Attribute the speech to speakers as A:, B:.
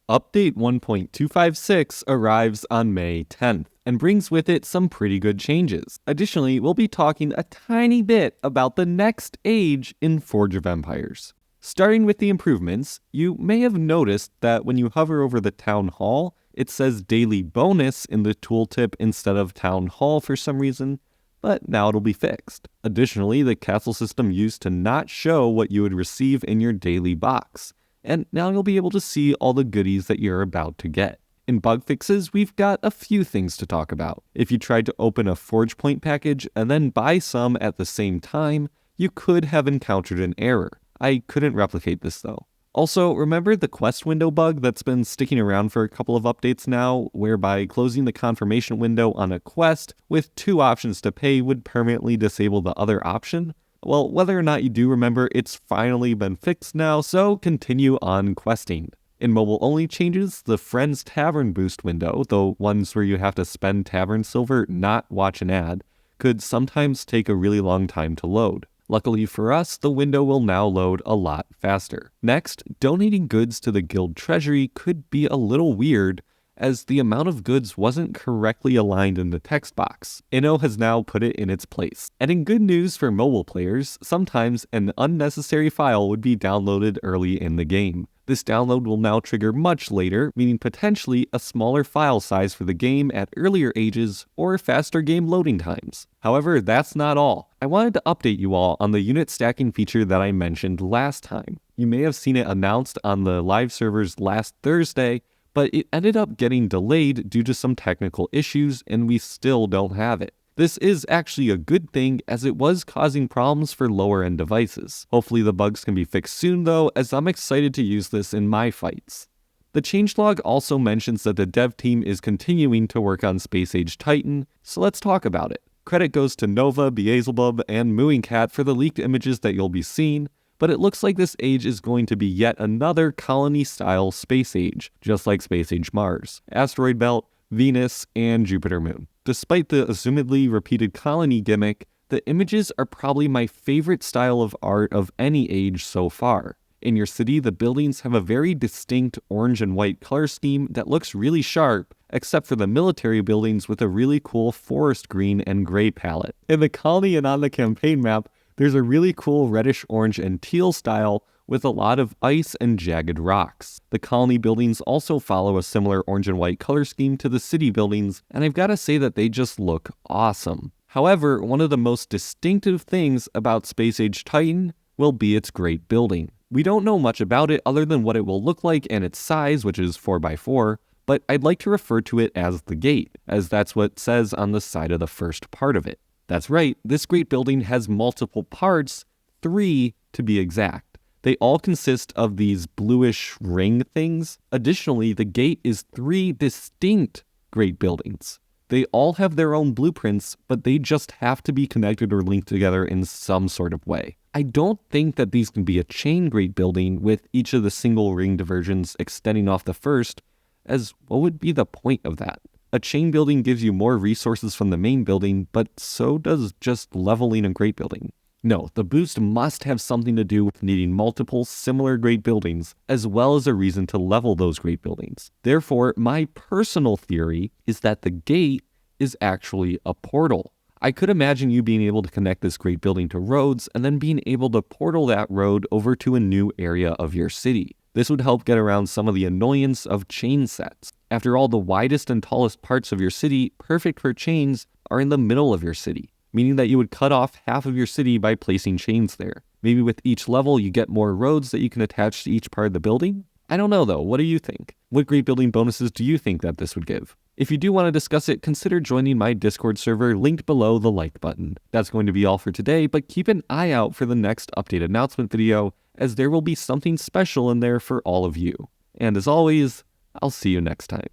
A: Update 1.256 arrives on May 10th and brings with it some pretty good changes. Additionally, we'll be talking a tiny bit about the next age in Forge of Empires. Starting with the improvements, you may have noticed that when you hover over the Town Hall, it says Daily Bonus in the tooltip instead of Town Hall for some reason, but now it'll be fixed. Additionally, the castle system used to not show what you would receive in your daily box, and now you'll be able to see all the goodies that you're about to get. In bug fixes, we've got a few things to talk about. If you tried to open a Forge Point package and then buy some at the same time, you could have encountered an error. I couldn't replicate this though. Also, remember the quest window bug that's been sticking around for a couple of updates now, whereby closing the confirmation window on a quest with 2 options to pay would permanently disable the other option? Well, whether or not you do remember, it's finally been fixed now, so continue on questing. In mobile-only changes, the Friends Tavern boost window, the ones where you have to spend tavern silver, not watch an ad, could sometimes take a really long time to load. Luckily for us, the window will now load a lot faster. Next, donating goods to the guild treasury could be a little weird, as the amount of goods wasn't correctly aligned in the text box. Inno has now put it in its place. And in good news for mobile players, sometimes an unnecessary file would be downloaded early in the game. This download will now trigger much later, meaning potentially a smaller file size for the game at earlier ages or faster game loading times. However, that's not all. I wanted to update you all on the unit stacking feature that I mentioned last time. You may have seen it announced on the live servers last Thursday, but it ended up getting delayed due to some technical issues and we still don't have it. This is actually a good thing as it was causing problems for lower end devices. Hopefully the bugs can be fixed soon though, as I'm excited to use this in my fights. The changelog also mentions that the dev team is continuing to work on Space Age Titan, so let's talk about it. Credit goes to Nova, Beelzebub, and Mooing Cat for the leaked images that you'll be seeing, but it looks like this age is going to be yet another colony-style space age, just like Space Age Mars, Asteroid Belt, Venus, and Jupiter Moon. Despite the assumedly repeated colony gimmick, the images are probably my favorite style of art of any age so far. In your city, the buildings have a very distinct orange and white color scheme that looks really sharp, except for the military buildings with a really cool forest green and gray palette. In the colony and on the campaign map, there's a really cool reddish orange and teal style with a lot of ice and jagged rocks. The colony buildings also follow a similar orange and white color scheme to the city buildings, and I've got to say that they just look awesome. However, one of the most distinctive things about Space Age Titan will be its great building. We don't know much about it other than what it will look like and its size, which is 4x4, but I'd like to refer to it as the gate, as that's what it says on the side of the first part of it. That's right, this great building has multiple parts, 3 to be exact. They all consist of these bluish ring things. Additionally, the gate is 3 distinct great buildings. They all have their own blueprints, but they just have to be connected or linked together in some sort of way. I don't think that these can be a chain great building with each of the single ring diversions extending off the first, as what would be the point of that? A chain building gives you more resources from the main building, but so does just leveling a great building. No, the boost must have something to do with needing multiple similar great buildings, as well as a reason to level those great buildings. Therefore, my personal theory is that the gate is actually a portal. I could imagine you being able to connect this great building to roads, and then being able to portal that road over to a new area of your city. This would help get around some of the annoyance of chain sets. After all, the widest and tallest parts of your city, perfect for chains, are in the middle of your city, meaning that you would cut off half of your city by placing chains there. Maybe with each level you get more roads that you can attach to each part of the building? I don't know though, what do you think? What great building bonuses do you think that this would give? If you do want to discuss it, consider joining my Discord server linked below the like button. That's going to be all for today, but keep an eye out for the next update announcement video, as there will be something special in there for all of you. And as always, I'll see you next time.